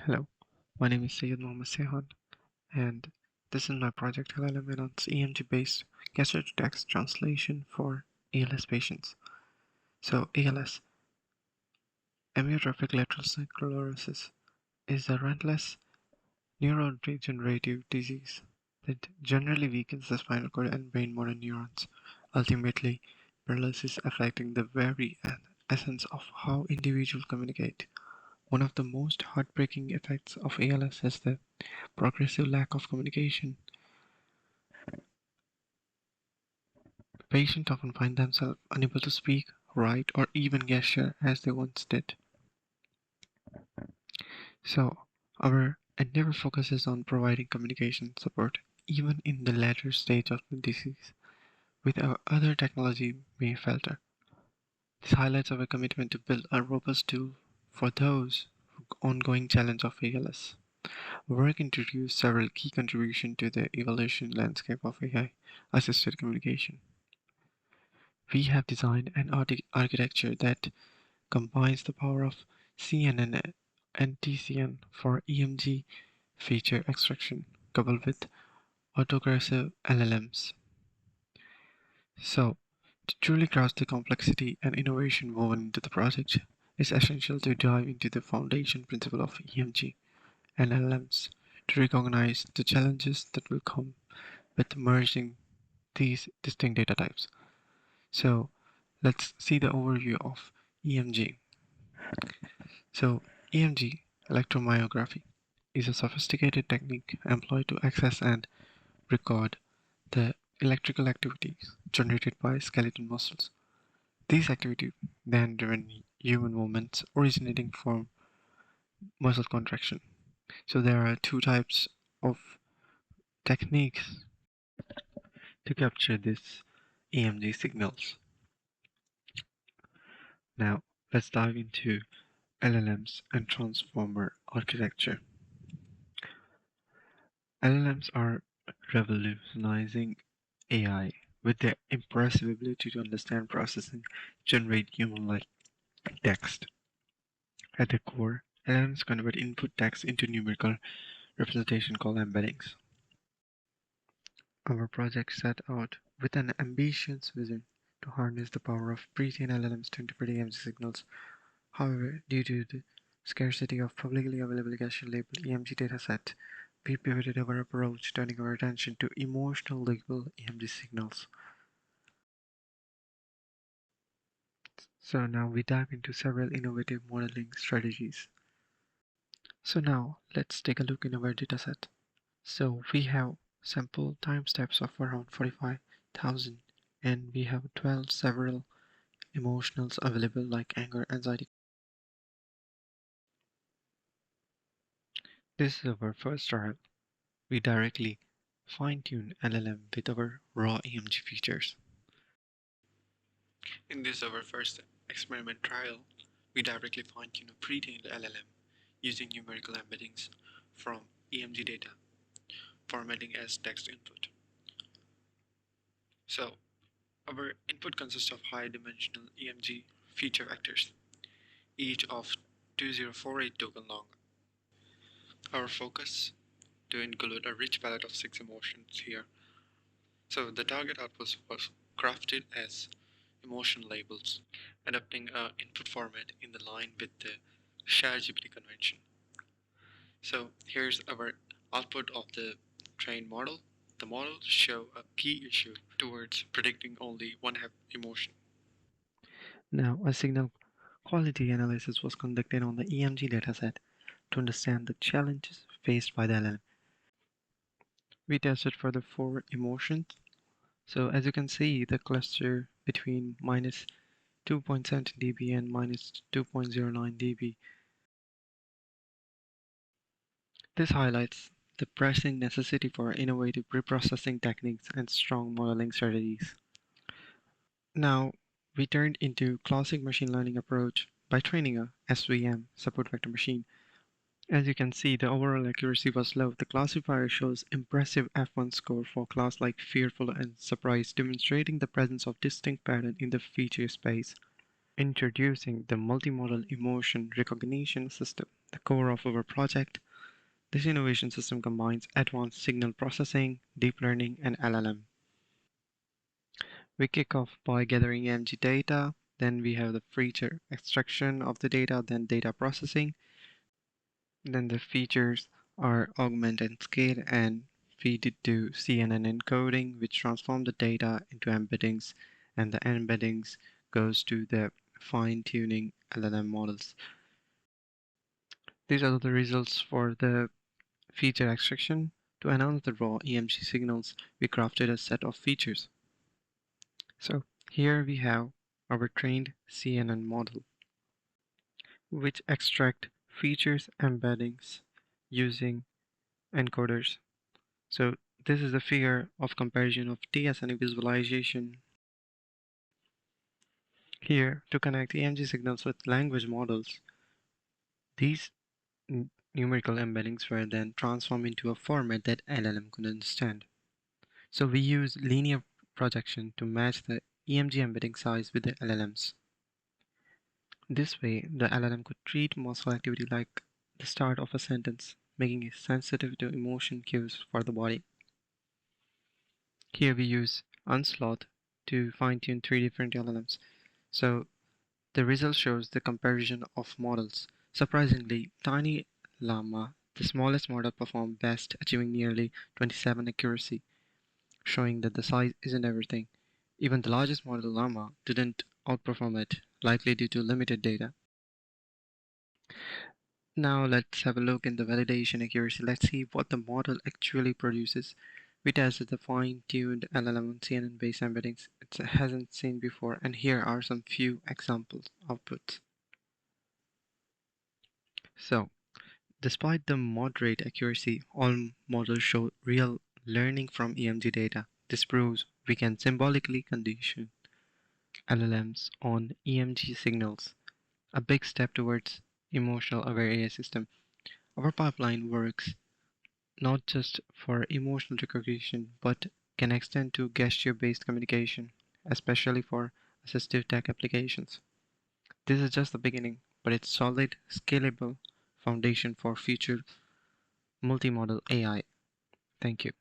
Hello, my name is Syed Mohammed Sehan, and this is my project LLM Enhanced EMG based gesture-to-text translation for ALS patients. So, ALS, amyotrophic lateral sclerosis, is a relentless neurodegenerative disease that generally weakens the spinal cord and brain motor neurons, ultimately paralysis affecting the very essence of how individuals communicate. One of the most heartbreaking effects of ALS is the progressive lack of communication. Patients often find themselves unable to speak, write, or even gesture as they once did. So, our endeavor focuses on providing communication support even in the later stage of the disease, with our other technology may falter. This highlights our commitment to build a robust tool for those ongoing challenge of ALS. Our work introduced several key contributions to the evolution landscape of AI-assisted communication. We have designed an architecture that combines the power of CNN and TCN for EMG feature extraction coupled with autogressive LLMs. So, to truly grasp the complexity and innovation woven into the project, it's essential to dive into the foundation principle of EMG and LLMs to recognize the challenges that will come with merging these distinct data types. So, let's see the overview of EMG. So, EMG, electromyography, is a sophisticated technique employed to access and record the electrical activities generated by skeletal muscles. These activities then driven human movements originating from muscle contraction. So there are two types of techniques to capture these EMG signals. Now let's dive into LLMs and transformer architecture. LLMs are revolutionizing AI with their impressive ability to understand, process, and generate human-like text. At the core, LLMs convert input text into numerical representation called embeddings. Our project set out with an ambitious vision to harness the power of pre-trained LLMs to interpret EMG signals. However, due to the scarcity of publicly available gesture-labeled EMG dataset, we pivoted our approach, turning our attention to emotional label EMG signals. So now we dive into several innovative modeling strategies. So now let's take a look in our dataset. So we have sample time steps of around 45,000 and we have 12 several emotionals available like anger, anxiety. This is our first trial. We directly fine-tune LLM with our raw EMG features. In this our first experiment trial, we directly fine-tune a pre-trained LLM using numerical embeddings from EMG data, formatting as text input. So, our input consists of high-dimensional EMG feature vectors, each of 2048 token long. Our focus to include a rich palette of 6 emotions here. So the target output was crafted as emotion labels, adopting an input format in the line with the ShareGPT convention. So here's our output of the trained model. The models show a key issue towards predicting only one emotion. Now, a signal quality analysis was conducted on the EMG dataset to understand the challenges faced by the LLM. We tested for the 4 emotions. So as you can see, the cluster between minus 2.17 dB and minus 2.09 dB. This highlights the pressing necessity for innovative preprocessing techniques and strong modeling strategies. Now, we turned into classic machine learning approach by training a SVM, support vector machine. As you can see, the overall accuracy was low. The classifier shows impressive F1 score for class like fearful and surprised, demonstrating the presence of distinct pattern in the feature space. Introducing the multimodal emotion recognition system. the core of our project. This innovation system combines advanced signal processing, deep learning, and LLM. We kick off by gathering EMG data, then we have the feature extraction of the data, then data processing, then the features are augment and scale and feed it to CNN encoding, which transform the data into embeddings, and the embeddings goes to the fine-tuning LLM models. These are the results for the feature extraction. To announce the raw EMG signals, we crafted a set of features. So here we have our trained CNN model, which extract features embeddings using encoders. So this is the figure of comparison of TSNA visualization. Here, to connect EMG signals with language models, these numerical embeddings were then transformed into a format that LLM could understand. So we use linear projection to match the EMG embedding size with the LLMs. This way, the LLM could treat muscle activity like the start of a sentence, making it sensitive to emotion cues for the body. Here we use Onslaught to fine-tune three different LLMs. So the result shows the comparison of models. Surprisingly, Tiny Llama, the smallest model, performed best, achieving nearly 27 accuracy, showing that the size isn't everything. Even the largest model, Llama, didn't outperform it, likely due to limited data. Now let's have a look in the validation accuracy. Let's see what the model actually produces. We tested the fine-tuned LLM on CNN-based embeddings it hasn't seen before, and here are some few examples outputs. So, despite the moderate accuracy, all models show real learning from EMG data. This proves we can symbolically condition LLMs on EMG signals, a big step towards emotional aware AI system. Our pipeline works not just for emotional recognition, but can extend to gesture-based communication, especially for assistive tech applications. This is just the beginning, but it's solid, scalable foundation for future multimodal AI. Thank you.